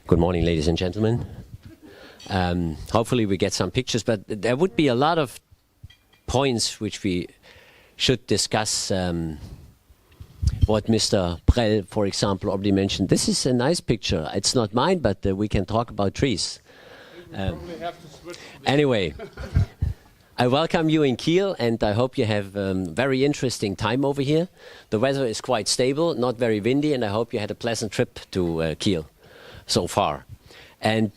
Good morning, ladies and gentlemen. Hopefully we get some pictures, but there would be a lot of points which we should discuss. What Mr. Prell, for example, already mentioned. This is a nice picture. It's not mine, but we can talk about trees. Anyway, I welcome you in Kiel, and I hope you have a very interesting time over here. The weather is quite stable, not very windy, and I hope you had a pleasant trip to Kiel so far. And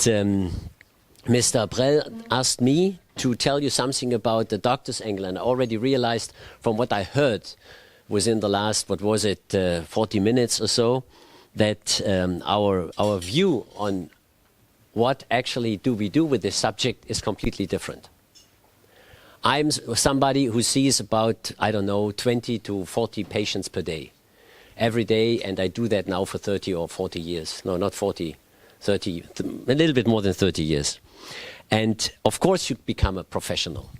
Mr. Prell asked me to tell you something about the doctor's angle, and I already realized from what I heard within the last, 40 minutes or so, that our view on what actually do we do with this subject is completely different. I'm somebody who sees about, 20 to 40 patients per day, every day, and I do that now for 30 or 40 years. No, not 40, 30, a little bit more than 30 years. And of course you become a professional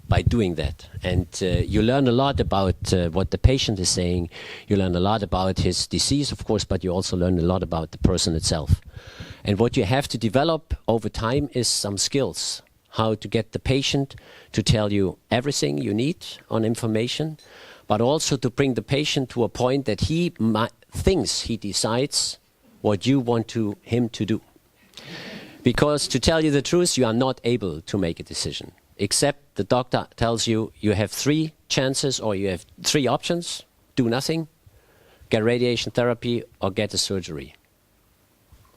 by doing that. And you learn a lot about what the patient is saying. You learn a lot about his disease, of course, but you also learn a lot about the person itself. And what you have to develop over time is some skills. How to get the patient to tell you everything you need on information, but also to bring the patient to a point that he thinks he decides what you want him to do. Because to tell you the truth, you are not able to make a decision. Except the doctor tells you you have 3 chances or you have 3 options: do nothing, get radiation therapy, or get a surgery.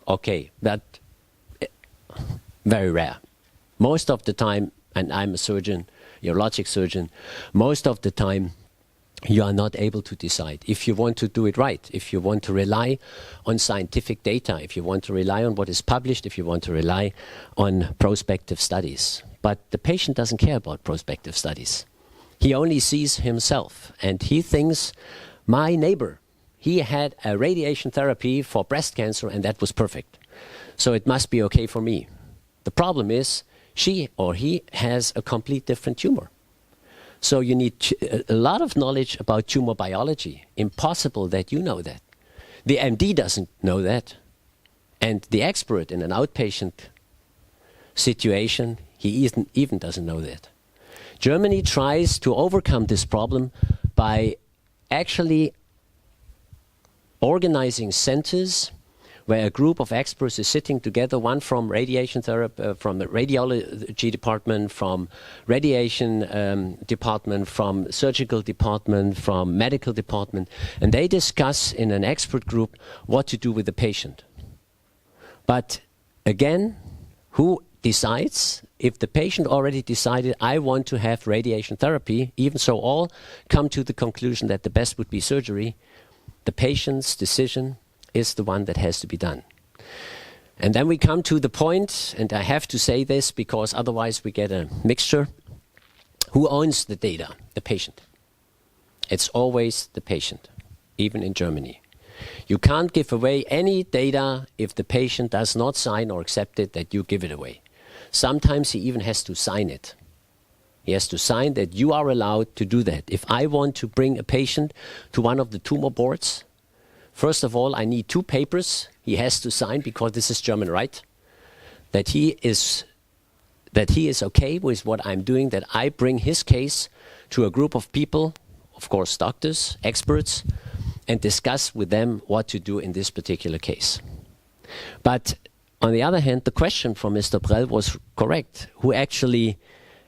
Okay, but very rare. Most of the time, and I'm a surgeon, urologic surgeon, most of the time you are not able to decide if you want to do it right, if you want to rely on scientific data, if you want to rely on what is published, if you want to rely on prospective studies. But the patient doesn't care about prospective studies. He only sees himself, and he thinks, my neighbor, he had a radiation therapy for breast cancer and that was perfect. So it must be okay for me. The problem is she or he has a complete different tumor. So you need a lot of knowledge about tumor biology. Impossible that you know that. The MD doesn't know that. And the expert in an outpatient situation, he even doesn't know that. Germany tries to overcome this problem by actually organizing centers where a group of experts is sitting together, one from radiation therapy, from the radiology department, from radiation department, from surgical department, from medical department, and they discuss in an expert group what to do with the patient. But again, who decides? If the patient already decided, I want to have radiation therapy, even so all come to the conclusion that the best would be surgery, the patient's decision is the one that has to be done. And then we come to the point, and I have to say this because otherwise we get a mixture. Who owns the data? The patient. It's always the patient, even in Germany. You can't give away any data if the patient does not sign or accept it that you give it away. Sometimes he even has to sign it. He has to sign that you are allowed to do that. If I want to bring a patient to one of the tumor boards, first of all, I need 2 papers he has to sign, because this is German right, that he is okay with what I'm doing, that I bring his case to a group of people, of course doctors, experts, and discuss with them what to do in this particular case. But on the other hand, the question from Mr. Prell was correct. Who actually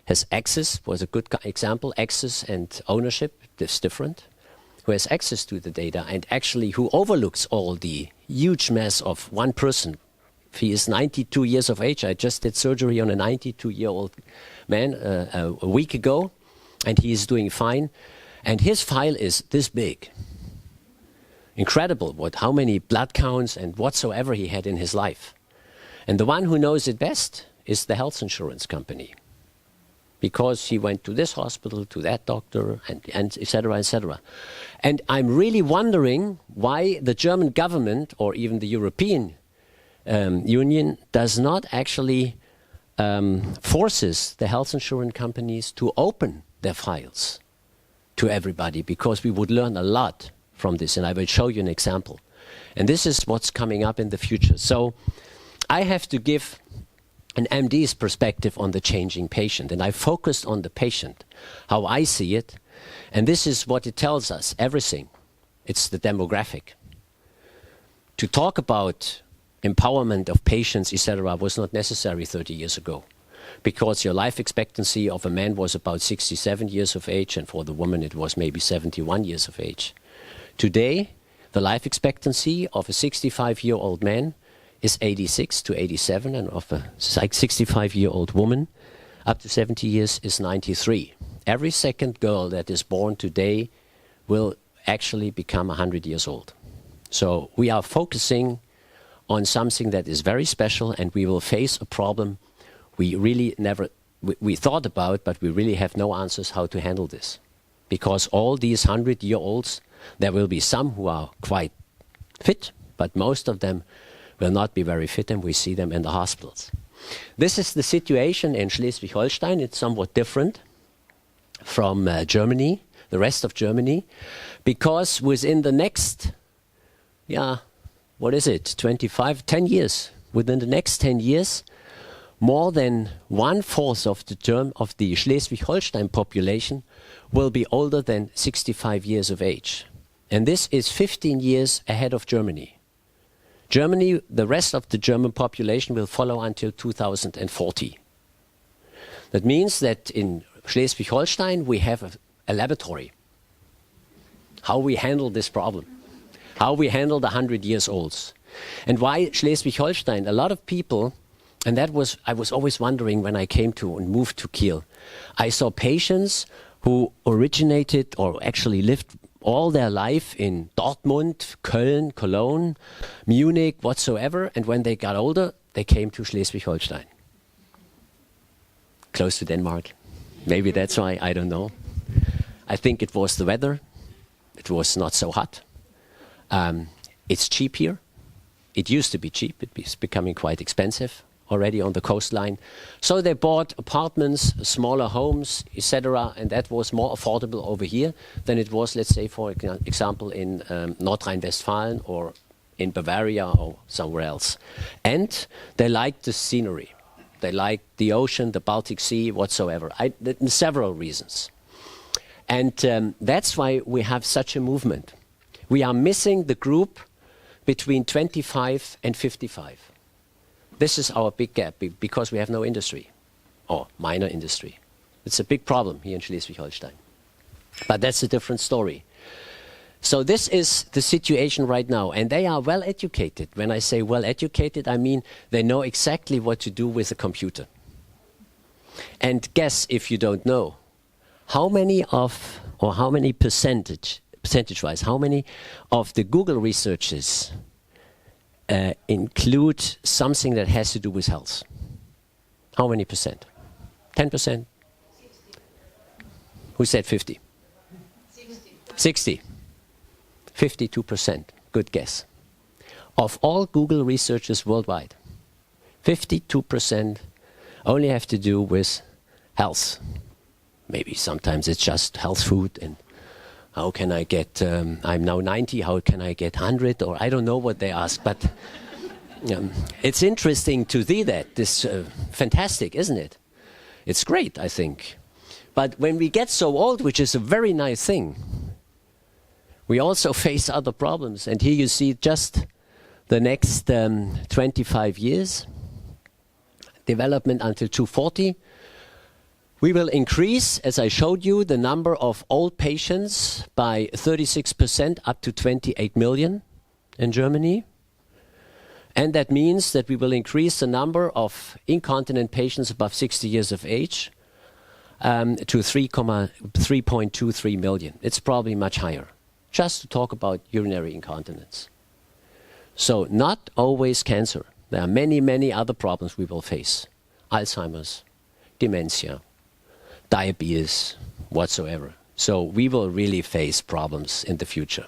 has access was a good example. Access and ownership is different. Who has access to the data and actually who overlooks all the huge mess of one person. If he is 92 years of age, I just did surgery on a 92-year-old man a week ago, and he is doing fine. And his file is this big. Incredible how many blood counts and whatsoever he had in his life. And the one who knows it best is the health insurance company. Because he went to this hospital, to that doctor, and et cetera, et cetera. And I'm really wondering why the German government or even the European Union does not actually forces the health insurance companies to open their files to everybody, because we would learn a lot from this, and I will show you an example. And this is what's coming up in the future. So I have to give an MD's perspective on the changing patient, and I focused on the patient, how I see it, and this is what it tells us, everything. It's the demographic. To talk about empowerment of patients, etc., was not necessary 30 years ago, because your life expectancy of a man was about 67 years of age, and for the woman it was maybe 71 years of age. Today, the life expectancy of a 65-year-old man is 86 to 87, and of a 65-year-old woman up to 70 years is 93. Every second girl that is born today will actually become 100 years old. So we are focusing on something that is very special, and we will face a problem we really never we thought about, but we really have no answers how to handle this. Because all these 100-year-olds, there will be some who are quite fit, but most of them will not be very fit, and we see them in the hospitals. This is the situation in Schleswig-Holstein. It's somewhat different from Germany, the rest of Germany, because within the next, 10 years, within the next 10 years, more than 1/4 of the Schleswig-Holstein population will be older than 65 years of age. And this is 15 years ahead of Germany. Germany, the rest of the German population will follow until 2040. That means that in Schleswig-Holstein we have a laboratory. How we handle this problem. How we handle the 100 years olds. And why Schleswig-Holstein? A lot of people, and I was always wondering when I came to and moved to Kiel. I saw patients who originated or actually lived all their life in Dortmund, Köln, Cologne, Munich, whatsoever, and when they got older, they came to Schleswig-Holstein. Close to Denmark. Maybe that's why, I don't know. I think it was the weather. It was not so hot. It's cheap here. It used to be cheap. It's becoming quite expensive already on the coastline. So they bought apartments, smaller homes, etc., and that was more affordable over here than it was, let's say, for example, in North Rhine-Westphalia or in Bavaria or somewhere else. And they liked the scenery. They liked the ocean, the Baltic Sea, whatsoever. Several reasons. And that's why we have such a movement. We are missing the group between 25 and 55. This is our big gap because we have no industry or minor industry. It's a big problem here in Schleswig-Holstein. But that's a different story. So this is the situation right now, and they are well educated. When I say well educated, I mean they know exactly what to do with a computer. And guess, if you don't know, how many percentage-wise, how many of the Google researches include something that has to do with health? How many percent? 10%? 60. Who said 50? 60. 52%. Good guess. Of all Google researchers worldwide, 52% only have to do with health. Maybe sometimes it's just health food and how can I get, I'm now 90, how can I get 100? Or I don't know what they ask, but it's interesting to see that. This fantastic, isn't it? It's great, I think. But when we get so old, which is a very nice thing, we also face other problems. And here you see just the next 25 years, development until 2040. We will increase, as I showed you, the number of old patients by 36% up to 28 million in Germany. And that means that we will increase the number of incontinent patients above 60 years of age to 3.23 million. It's probably much higher, just to talk about urinary incontinence. So not always cancer. There are many, many other problems we will face. Alzheimer's, dementia, diabetes, whatsoever. So we will really face problems in the future.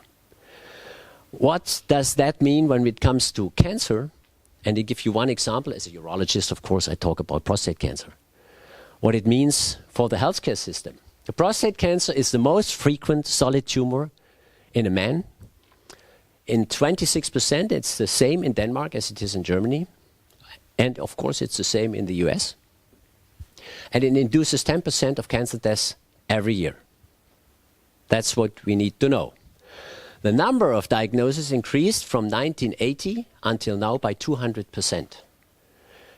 What does that mean when it comes to cancer? And to give you one example, as a urologist, of course, I talk about prostate cancer. What it means for the healthcare system. The prostate cancer is the most frequent solid tumor in a man. In 26%, it's the same in Denmark as it is in Germany. And of course, it's the same in the US. And it induces 10% of cancer deaths every year. That's what we need to know. The number of diagnoses increased from 1980 until now by 200%.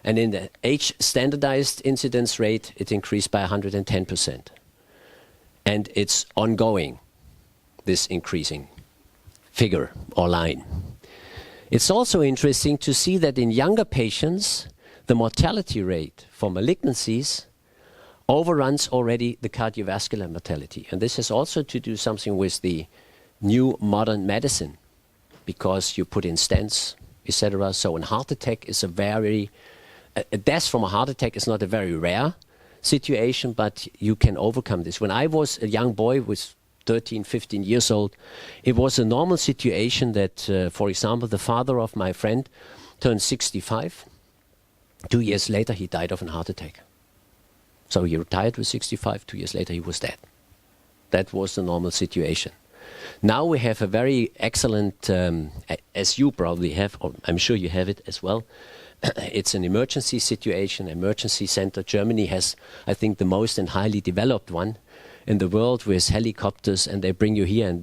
And in the age standardized incidence rate, it increased by 110%. And it's ongoing, this increasing figure or line. It's also interesting to see that in younger patients, the mortality rate for malignancies overruns already the cardiovascular mortality. And this has also to do something with the new modern medicine, because you put in stents, etc. So a heart attack is a death from a heart attack is not a very rare situation, but you can overcome this. When I was a young boy, was 13, 15 years old, it was a normal situation that, for example, the father of my friend turned 65. 2 years later, he died of a heart attack. So he retired with 65. 2 years later, he was dead. That was the normal situation. Now we have a very excellent, as you probably have, or I'm sure you have it as well, it's an emergency situation, emergency center. Germany has, I think, the most and highly developed one in the world, with helicopters, and they bring you here and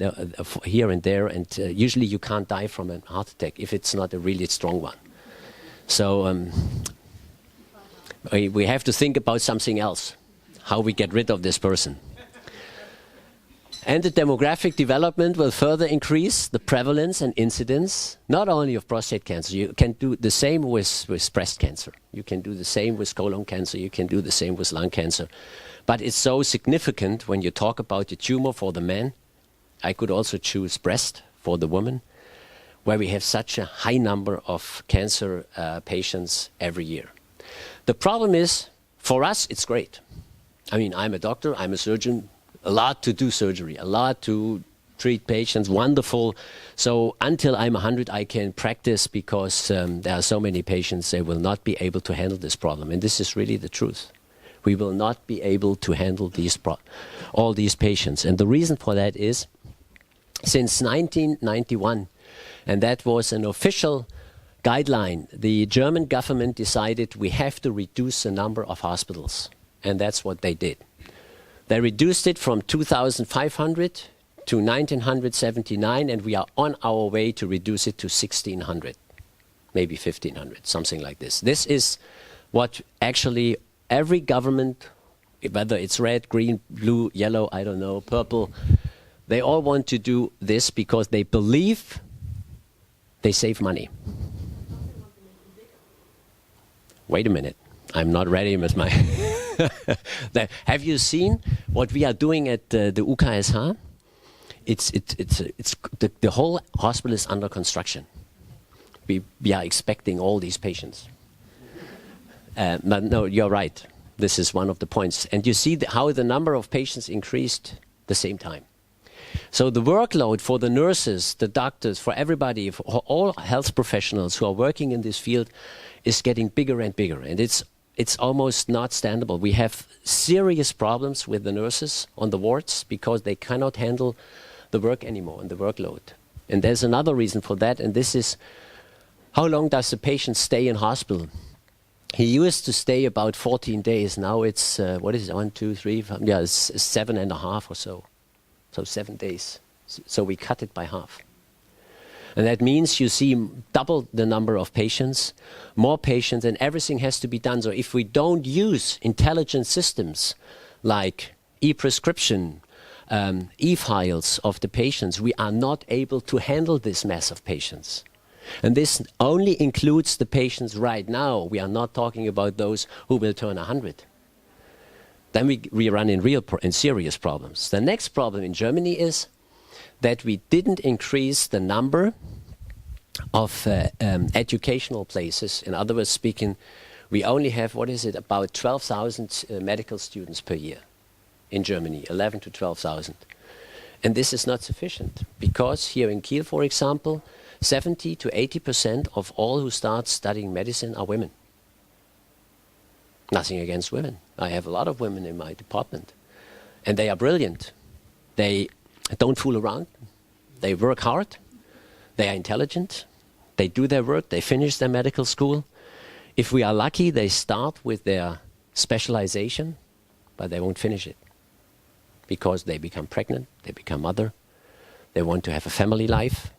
there, and usually you can't die from a heart attack if it's not a really strong one. So we have to think about something else, how we get rid of this person. And the demographic development will further increase the prevalence and incidence, not only of prostate cancer. You can do the same with breast cancer. You can do the same with colon cancer. You can do the same with lung cancer. But it's so significant when you talk about the tumor for the man. I could also choose breast for the woman, where we have such a high number of cancer patients every year. The problem is, for us, it's great. I mean, I'm a doctor, I'm a surgeon. A lot to do surgery, a lot to treat patients, wonderful. So until I'm 100, I can practice, because there are so many patients, they will not be able to handle this problem. And this is really the truth. We will not be able to handle all these patients. And the reason for that is, since 1991, and that was an official guideline, the German government decided we have to reduce the number of hospitals. And that's what they did. They reduced it from 2,500 to 1,979, and we are on our way to reduce it to 1,600, maybe 1,500, something like this. This is what actually every government, whether it's red, green, blue, yellow, I don't know, purple, they all want to do this because they believe they save money. Wait a minute. I'm not ready with my... Have you seen what we are doing at the UKSH? The whole hospital is under construction. We are expecting all these patients. But no, you're right. This is one of the points. And you see how the number of patients increased the same time. So the workload for the nurses, the doctors, for everybody, for all health professionals who are working in this field is getting bigger and bigger. And it's almost not standable. We have serious problems with the nurses on the wards because they cannot handle the work anymore and the workload. And there's another reason for that, and this is, how long does the patient stay in hospital? He used to stay about 14 days. Now it's, what is it, 1, 2, 3, 5, yeah, it's 7.5 or so. So 7 days. So we cut it by half. And that means you see double the number of patients, more patients, and everything has to be done. So if we don't use intelligent systems like e-prescription, e-files of the patients, we are not able to handle this mass of patients. And this only includes the patients right now. We are not talking about those who will turn 100. Then we run in serious problems. The next problem in Germany is that we didn't increase the number of educational places. In other words speaking, we only have, what is it, about 12,000 medical students per year in Germany, 11 to 12,000. And this is not sufficient, because here in Kiel, for example, 70 to 80% of all who start studying medicine are women. Nothing against women. I have a lot of women in my department, and they are brilliant. They don't fool around. They work hard. They are intelligent. They do their work. They finish their medical school. If we are lucky, they start with their specialization, but they won't finish it because they become pregnant, they become mother, they want to have a family life,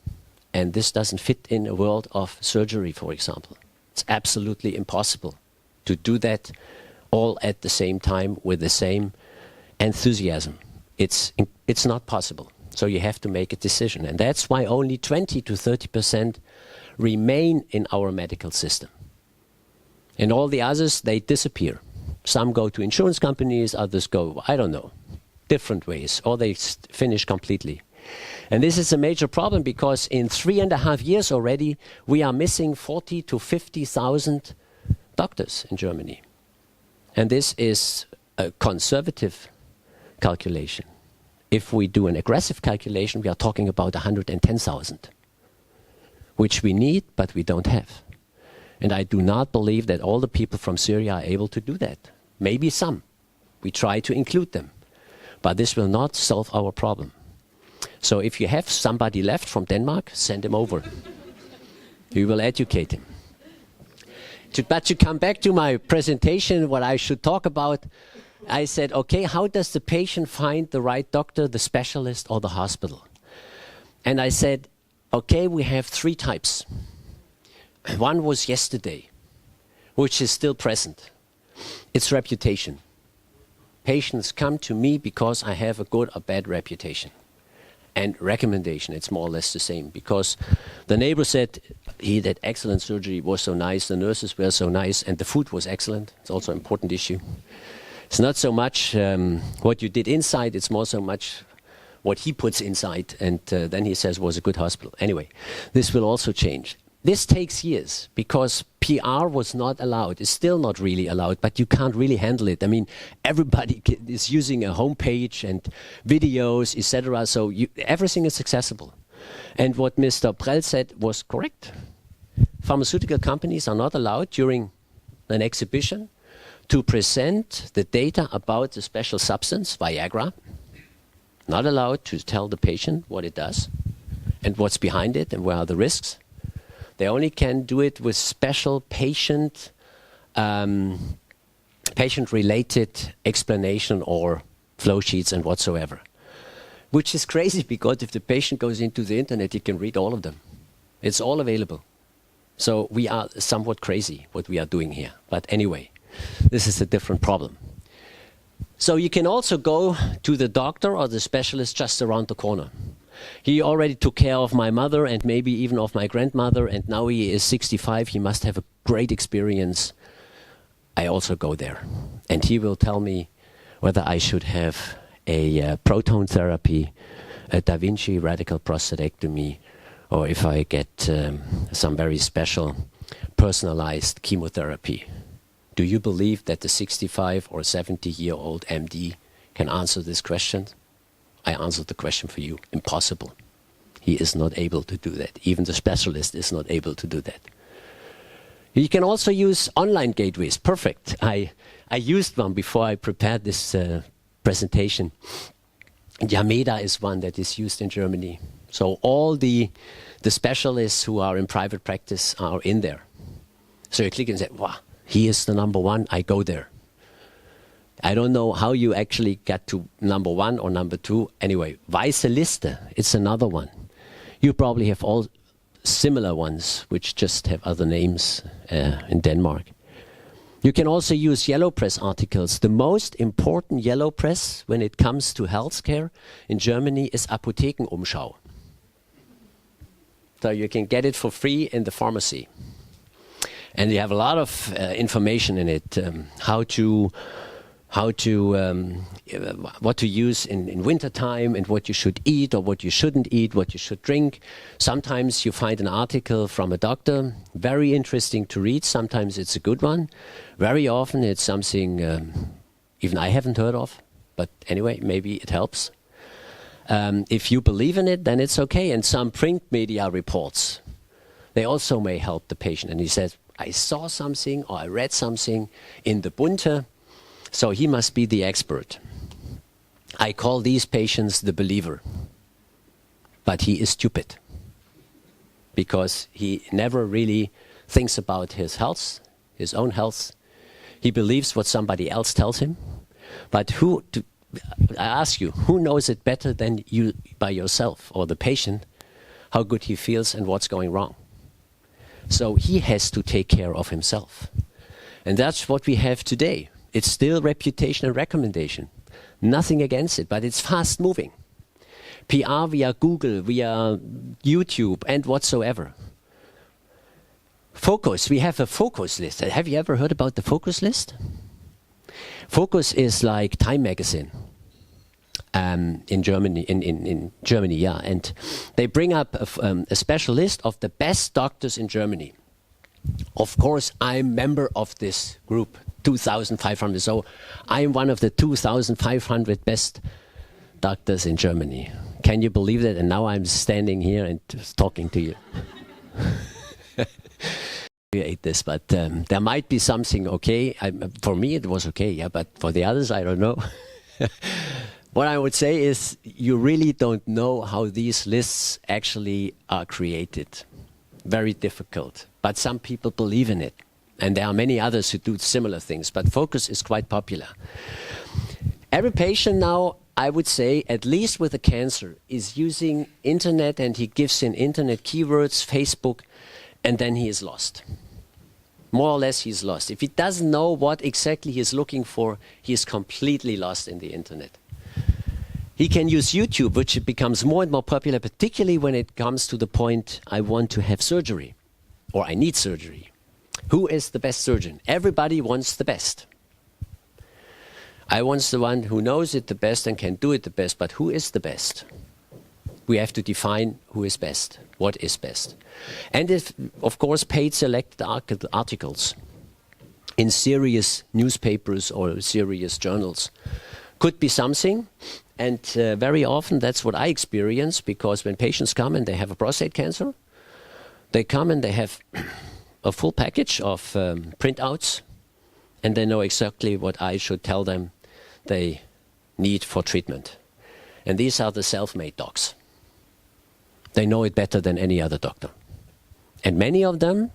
and this doesn't fit in a world of surgery, for example. It's absolutely impossible to do that all at the same time with the same enthusiasm. It's not possible. So you have to make a decision. And that's why only 20 to 30% remain in our medical system. And all the others, they disappear. Some go to insurance companies, others go, I don't know, different ways, or they finish completely. And this is a major problem because in 3.5 years already, we are missing 40 to 50,000 doctors in Germany. And this is a conservative calculation. If we do an aggressive calculation, we are talking about 110,000, which we need, but we don't have. And I do not believe that all the people from Syria are able to do that. Maybe some. We try to include them. But this will not solve our problem. So if you have somebody left from Denmark, send him over. We will educate him. But to come back to my presentation, what I should talk about, I said, okay, how does the patient find the right doctor, the specialist, or the hospital? And I said, okay, we have 3 types. One was yesterday, which is still present. It's reputation. Patients come to me because I have a good or bad reputation. And recommendation, it's more or less the same. Because the neighbor said, he did excellent surgery, was so nice, the nurses were so nice, and the food was excellent. It's also an important issue. It's not so much what you did inside, it's more so much what he puts inside, and then he says was a good hospital. Anyway, this will also change. This takes years because PR was not allowed. It's still not really allowed, but you can't really handle it. I mean, everybody is using a homepage and videos, etc. So everything is accessible. And what Mr. Prell said was correct. Pharmaceutical companies are not allowed during an exhibition to present the data about the special substance, Viagra. Not allowed to tell the patient what it does and what's behind it and where are the risks. They only can do it with special patient-related explanation or flow sheets and whatsoever. Which is crazy because if the patient goes into the internet, he can read all of them. It's all available. So we are somewhat crazy what we are doing here. But anyway, this is a different problem. So you can also go to the doctor or the specialist just around the corner. He already took care of my mother and maybe even of my grandmother, and now he is 65. He must have a great experience. I also go there. And he will tell me whether I should have a proton therapy, a Da Vinci radical prostatectomy, or if I get some very special personalized chemotherapy. Do you believe that the 65 or 70-year-old MD can answer this question? I answered the question for you. Impossible. He is not able to do that. Even the specialist is not able to do that. You can also use online gateways. Perfect. I used one before I prepared this presentation. Yameda is one that is used in Germany. So all the specialists who are in private practice are in there. So you click and say, wow, he is the number 1, I go there. I don't know how you actually got to number 1 or number 2. Anyway, Weiße Liste, it's another one. You probably have all similar ones, which just have other names in Denmark. You can also use yellow press articles. The most important yellow press when it comes to healthcare in Germany is Apothekenumschau. So you can get it for free in the pharmacy. And you have a lot of information in it, what to use in winter time and what you should eat or what you shouldn't eat, what you should drink. Sometimes you find an article from a doctor, very interesting to read. Sometimes it's a good one. Very often it's something even I haven't heard of. But anyway, maybe it helps. If you believe in it, then it's okay. And some print media reports, they also may help the patient. And he says, I saw something or I read something in the Bunte, so he must be the expert. I call these patients the believer. But he is stupid because he never really thinks about his health, his own health. He believes what somebody else tells him. But I ask you, who knows it better than you by yourself or the patient, how good he feels and what's going wrong? So he has to take care of himself. And that's what we have today. It's still reputation and recommendation. Nothing against it, but it's fast moving. PR via Google, via YouTube, and whatsoever. Focus, we have a focus list. Have you ever heard about the focus list? Focus is like Time magazine in Germany, in Germany, yeah. And they bring up a special list of the best doctors in Germany. Of course, I'm member of this group, 2,500. So I'm one of the 2,500 best doctors in Germany. Can you believe that? And now I'm standing here and just talking to you. You ate this, but there might be something okay. For me, it was okay, yeah, but for the others, I don't know. What I would say is you really don't know how these lists actually are created. Very difficult. But some people believe in it. And there are many others who do similar things. But focus is quite popular. Every patient now, I would say, at least with a cancer, is using internet, and he gives in internet keywords, Facebook, and then he is lost. More or less he's lost. If he doesn't know what exactly he is looking for, he is completely lost in the internet. He can use YouTube, which becomes more and more popular, particularly when it comes to the point, I want to have surgery, or I need surgery. Who is the best surgeon? Everybody wants the best. I want the one who knows it the best and can do it the best, but who is the best? We have to define who is best, what is best. And if, of course, paid selected articles in serious newspapers or serious journals could be something. And very often that's what I experience, because when patients come and they have a prostate cancer, they come and they have a full package of printouts, and they know exactly what I should tell them they need for treatment. And these are the self-made docs. They know it better than any other doctor. And many of them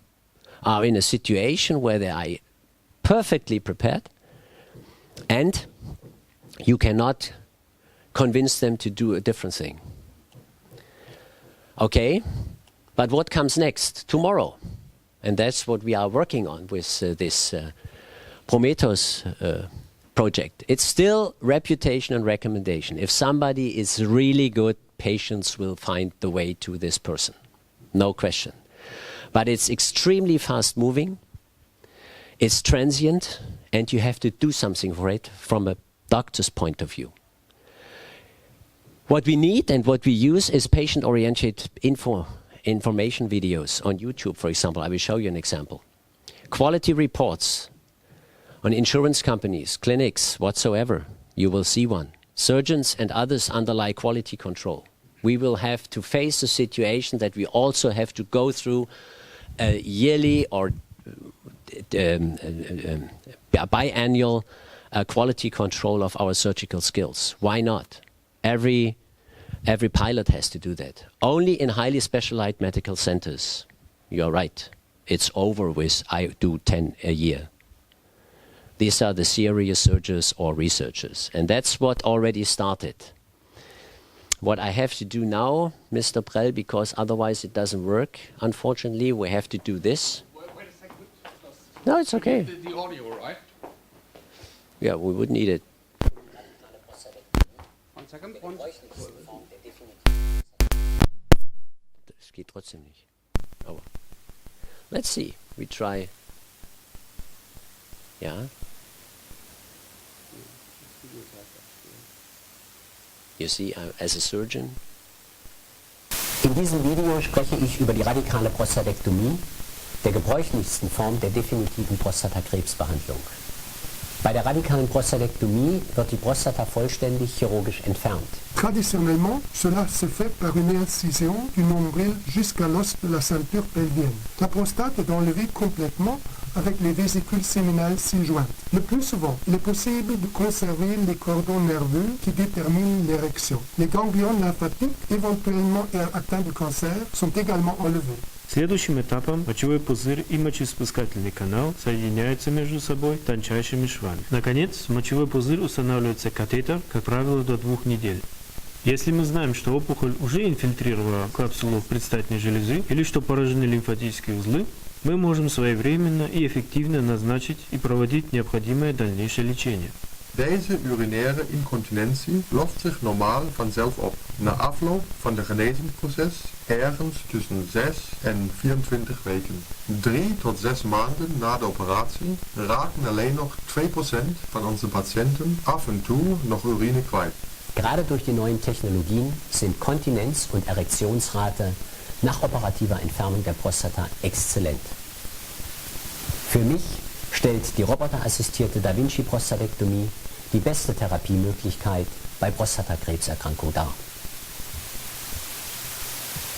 are in a situation where they are perfectly prepared, and you cannot convince them to do a different thing. Okay, but what comes next? Tomorrow. And that's what we are working on with this Prometheus project. It's still reputation and recommendation. If somebody is really good, patients will find the way to this person. No question. But it's extremely fast moving. It's transient, and you have to do something for it from a doctor's point of view. What we need and what we use is patient-oriented information videos on YouTube, for example. I will show you an example. Quality reports on insurance companies, clinics, whatsoever. You will see one. Surgeons and others underlie quality control. We will have to face the situation that we also have to go through a yearly or biannual quality control of our surgical skills. Why not? Every pilot has to do that. Only in highly specialized medical centers. You're right. It's over with, I do 10 a year. These are the serious surgeons or researchers. And that's what already started. What I have to do now, Mr. Prell, because otherwise it doesn't work, unfortunately, we have to do this. Wait a second. No, it's okay. The audio, right? Yeah, we would need it. 1 second. Das geht trotzdem nicht. Aber let's see. We try. Ja. You see, as a surgeon. In diesem Video spreche ich über die radikale Prostatektomie, der gebräuchlichsten Form der definitiven Prostatakrebsbehandlung. Bei der radikalen Prostatektomie wird die Prostata vollständig chirurgisch entfernt. Traditionnellement, cela se fait par une incision du nombril jusqu'à l'os de la ceinture pelvienne. La prostate est enlevée complètement avec les vésicules séminales ci-jointes. Le plus souvent, il est possible de conserver les cordons nerveux qui déterminent l'érection. Les ganglions lymphatiques, éventuellement atteints de cancer, sont également enlevés. Следующим этапом мочевой пузырь и мочеиспускательный канал соединяются между собой тончайшими швами. Наконец, в мочевой пузырь устанавливается катетер, как правило, до 2 недель. Если мы знаем, что опухоль уже инфильтрировала капсулу предстательной железы или что поражены лимфатические узлы, мы можем своевременно и эффективно назначить и проводить необходимое dальнейшее лечение. Deze urinaire incontinentie lost zich normaal vanzelf op. Na afloop van de genezingsproces ergens tussen 6 en 24 weken. 3 tot 6 maanden na de operatie raken alleen nog 2% van onze patiënten af en toe nog urine kwijt. Gerade durch die neuen Technologien sind Kontinenz und Erektionsrate nach operativer Entfernung der Prostata exzellent. Für mich stellt die roboterassistierte Da Vinci-Prostatektomie die beste Therapiemöglichkeit bei Prostatakrebserkrankung dar.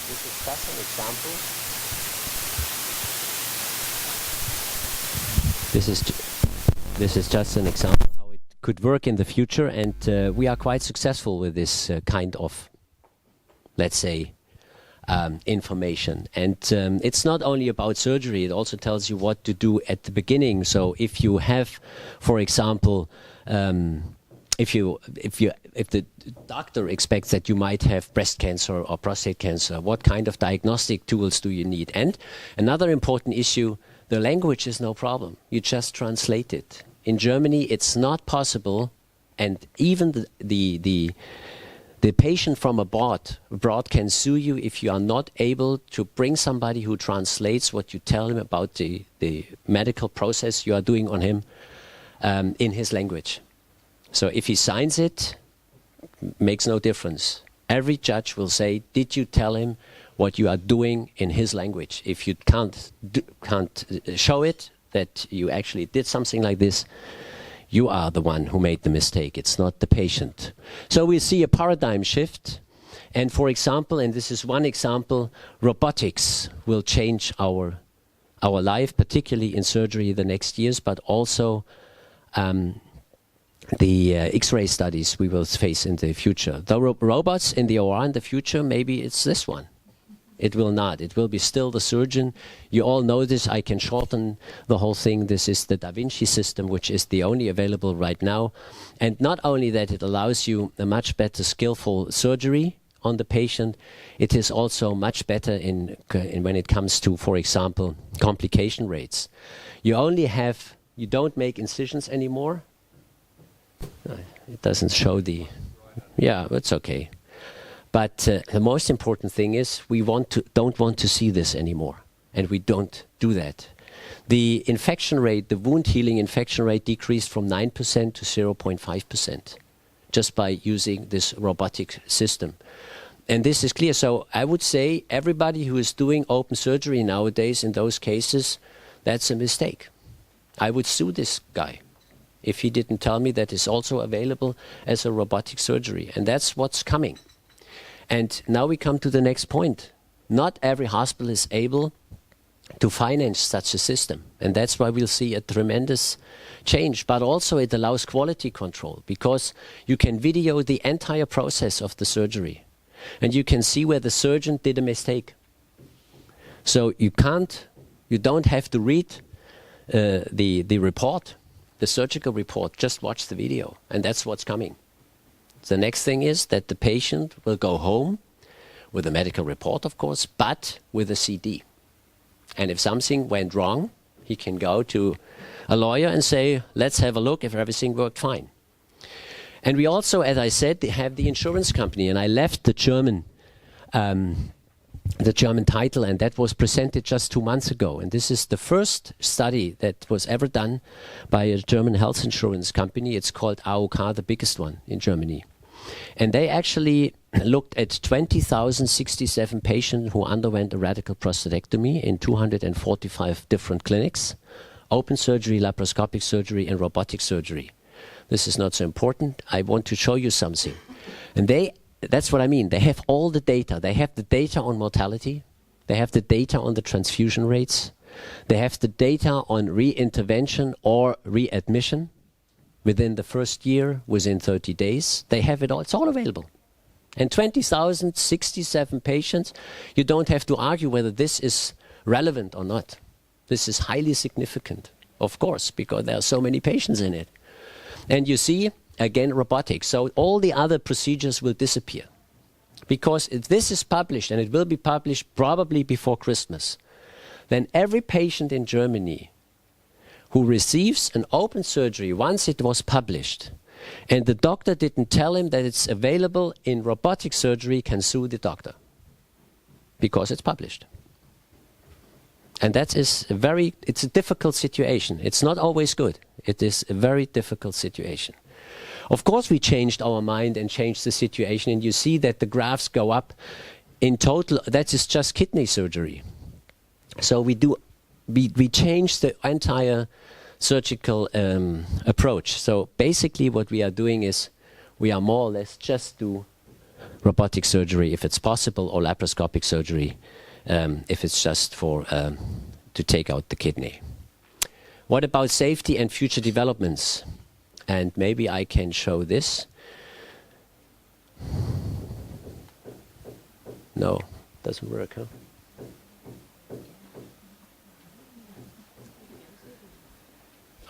This is just an example. This is just an example how it could work in the future, and we are quite successful with this kind of, let's say, information. And it's not only about surgery, it also tells you what to do at the beginning. So if you have, for example, if the doctor expects that you might have breast cancer or prostate cancer, what kind of diagnostic tools do you need? And another important issue, the language is no problem. You just translate it. In Germany, it's not possible, and even the patient from abroad can sue you if you are not able to bring somebody who translates what you tell him about the medical process you are doing on him in his language. So if he signs it, makes no difference. Every judge will say, did you tell him what you are doing in his language? If you can't show it, that you actually did something like this, you are the one who made the mistake. It's not the patient. So we see a paradigm shift. And for example, and this is one example, robotics will change our life, particularly in surgery the next years, but also the X-ray studies we will face in the future. The robots in the OR in the future, maybe it's this one. It will not. It will be still the surgeon. You all know this. I can shorten the whole thing. This is the Da Vinci system, which is the only available right now. And not only that, it allows you a much better skillful surgery on the patient, it is also much better in when it comes to, for example, complication rates. You don't make incisions anymore. It doesn't show the, yeah, it's okay. But the most important thing is we don't want to see this anymore, and we don't do that. The infection rate, the wound healing infection rate decreased from 9% to 0.5% just by using this robotic system. And this is clear. So I would say everybody who is doing open surgery nowadays in those cases, that's a mistake. I would sue this guy if he didn't tell me that it's also available as a robotic surgery. And that's what's coming. And now we come to the next point. Not every hospital is able to finance such a system. And that's why we'll see a tremendous change. But also it allows quality control, because you can video the entire process of the surgery. And you can see where the surgeon did a mistake. So you don't have to read the report, the surgical report. Just watch the video. And that's what's coming. The next thing is that the patient will go home with a medical report, of course, but with a CD. And if something went wrong, he can go to a lawyer and say, let's have a look if everything worked fine. And we also, as I said, have the insurance company. And I left the German title, and that was presented just 2 months ago. And this is the first study that was ever done by a German health insurance company. It's called AOK, the biggest one in Germany. And they actually looked at 20,067 patients who underwent a radical prostatectomy in 245 different clinics: open surgery, laparoscopic surgery, and robotic surgery. This is not so important. I want to show you something. And that's what I mean. They have all the data. They have the data on mortality. They have the data on the transfusion rates. They have the data on re-intervention or readmission within the first year, within 30 days. They have it all. It's all available. And 20,000, 67 patients, you don't have to argue whether this is relevant or not. This is highly significant, of course, because there are so many patients in it. And you see, again, robotics. So all the other procedures will disappear. Because if this is published, and it will be published probably before Christmas, then every patient in Germany who receives an open surgery once it was published, and the doctor didn't tell him that it's available in robotic surgery, can sue the doctor. Because it's published. And that is it's a difficult situation. It's not always good. It is a very difficult situation. Of course, we changed our mind and changed the situation, and you see that the graphs go up. In total, that is just kidney surgery. So we changed the entire surgical approach. So basically what we are doing is we are more or less just do robotic surgery if it's possible, or laparoscopic surgery if it's just for to take out the kidney. What about safety and future developments? And maybe I can show this. No, doesn't work, huh?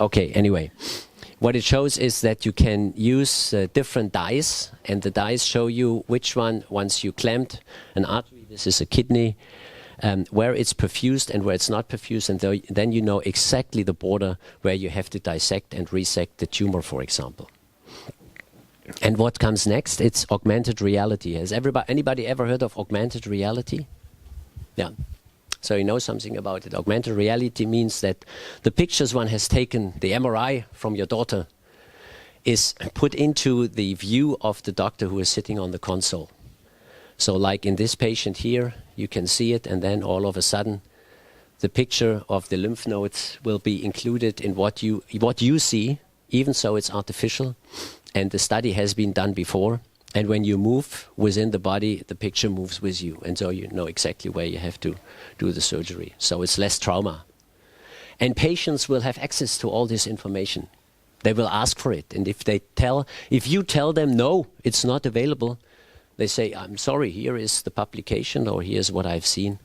Okay, anyway. What it shows is that you can use different dyes, and the dyes show you which one, once you clamped an artery, this is a kidney, where it's perfused and where it's not perfused, and then you know exactly the border where you have to dissect and resect the tumor, for example. And what comes next? It's augmented reality. Has anybody ever heard of augmented reality? Yeah. So you know something about it. Augmented reality means that the pictures one has taken, the MRI from your daughter, is put into the view of the doctor who is sitting on the console. So like in this patient here, you can see it, and then all of a sudden the picture of the lymph nodes will be included in what you see, even so it's artificial, and the study has been done before. And when you move within the body, the picture moves with you, and so you know exactly where you have to do the surgery. So it's less trauma. And patients will have access to all this information. They will ask for it, and if you tell them no, it's not available, they say, I'm sorry, here is the publication, or here's what I've seen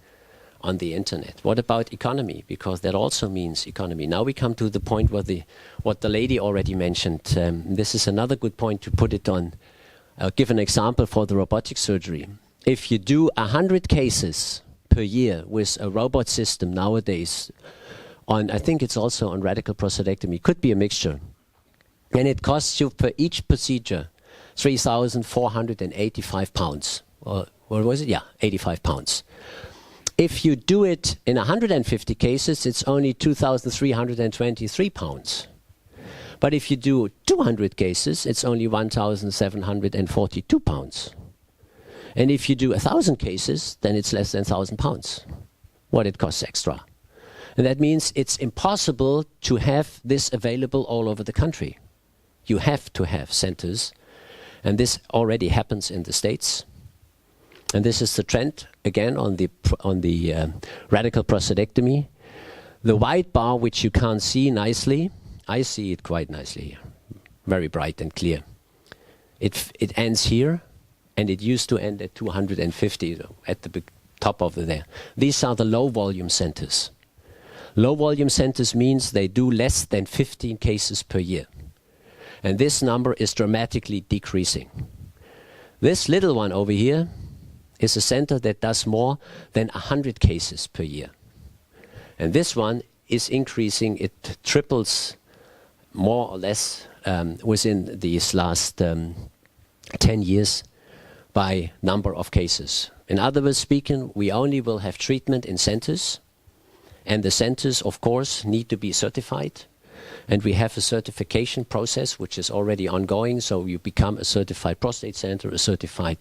on the internet. What about economy? Because that also means economy. Now we come to the point where what the lady already mentioned. This is another good point to put it on. I'll give an example for the robotic surgery. If you do 100 cases per year with a robot system nowadays, I think it's also on radical prostatectomy, could be a mixture, and it costs you per each procedure 3,485 pounds. Or what was it? Yeah, 85 pounds. If you do it in 150 cases, it's only 2,323 pounds. But if you do 200 cases, it's only 1,742 pounds. And if you do 1,000 cases, then it's less than 1,000 pounds, what it costs extra. And that means it's impossible to have this available all over the country. You have to have centers, and this already happens in the States. And this is the trend, again, on the radical prostatectomy. The white bar, which you can't see nicely, I see it quite nicely here, very bright and clear. It ends here, and it used to end at 250 at the top of there. These are the low volume centers. Low volume centers means they do less than 15 cases per year. And this number is dramatically decreasing. This little one over here is a center that does more than 100 cases per year. And this one is increasing, it triples more or less within these last 10 years by number of cases. In other words speaking, we only will have treatment in centers, and the centers, of course, need to be certified. And we have a certification process which is already ongoing, so you become a certified prostate center, a certified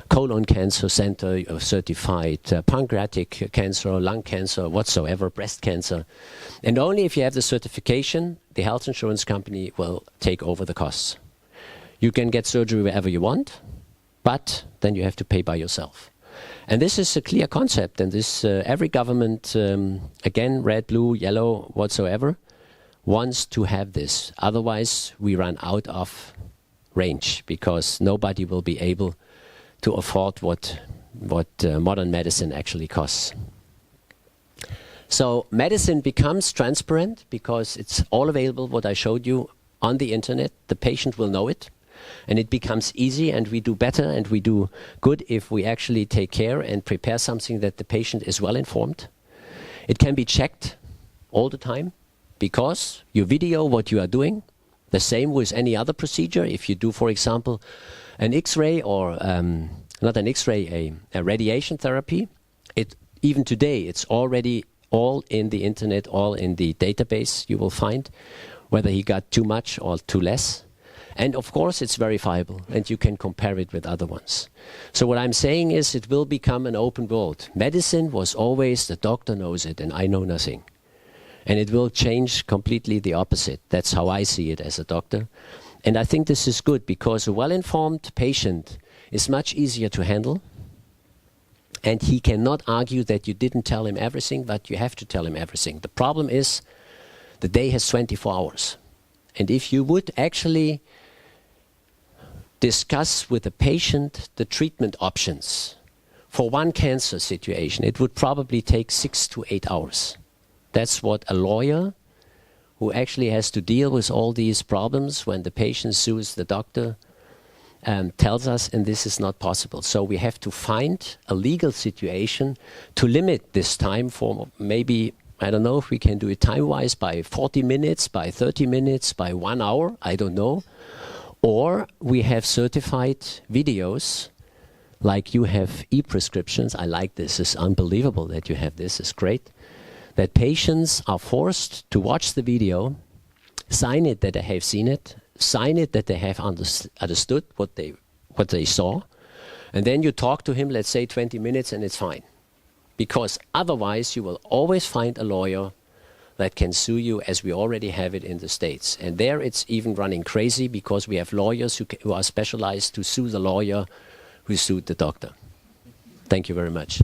colon cancer center, a certified pancreatic cancer, lung cancer, whatsoever, breast cancer. And only if you have the certification, the health insurance company will take over the costs. You can get surgery wherever you want, but then you have to pay by yourself. And this is a clear concept, and this every government, again, red, blue, yellow, whatsoever, wants to have this. Otherwise, we run out of range, because nobody will be able to afford what modern medicine actually costs. So medicine becomes transparent because it's all available, what I showed you, on the internet. The patient will know it, and it becomes easy, and we do better and we do good if we actually take care and prepare something that the patient is well informed. It can be checked all the time because you video what you are doing. The same with any other procedure. If you do, for example, an X-ray or not an X-ray, a radiation therapy, even today it's already all in the internet, all in the database you will find, whether he got too much or too less. And of course it's verifiable and you can compare it with other ones. So what I'm saying is it will become an open world. Medicine was always the doctor knows it and I know nothing. And it will change completely the opposite. That's how I see it as a doctor. And I think this is good because a well-informed patient is much easier to handle. And he cannot argue that you didn't tell him everything, but you have to tell him everything. The problem is the day has 24 hours. And if you would actually discuss with the patient the treatment options for one cancer situation, it would probably take 6 to 8 hours. That's what a lawyer who actually has to deal with all these problems when the patient sues the doctor tells us, and this is not possible. So we have to find a legal situation to limit this time for maybe, I don't know if we can do it time-wise, by 40 minutes, by 30 minutes, by 1 hour, I don't know. Or we have certified videos, like you have e-prescriptions. I like this. It's unbelievable that you have this. It's great. That patients are forced to watch the video, sign it that they have seen it, sign it that they have understood what they saw, and then you talk to him, let's say 20 minutes, and it's fine. Because otherwise you will always find a lawyer that can sue you, as we already have it in the States. And there it's even running crazy because we have lawyers who are specialized to sue the lawyer who sued the doctor. Thank you very much.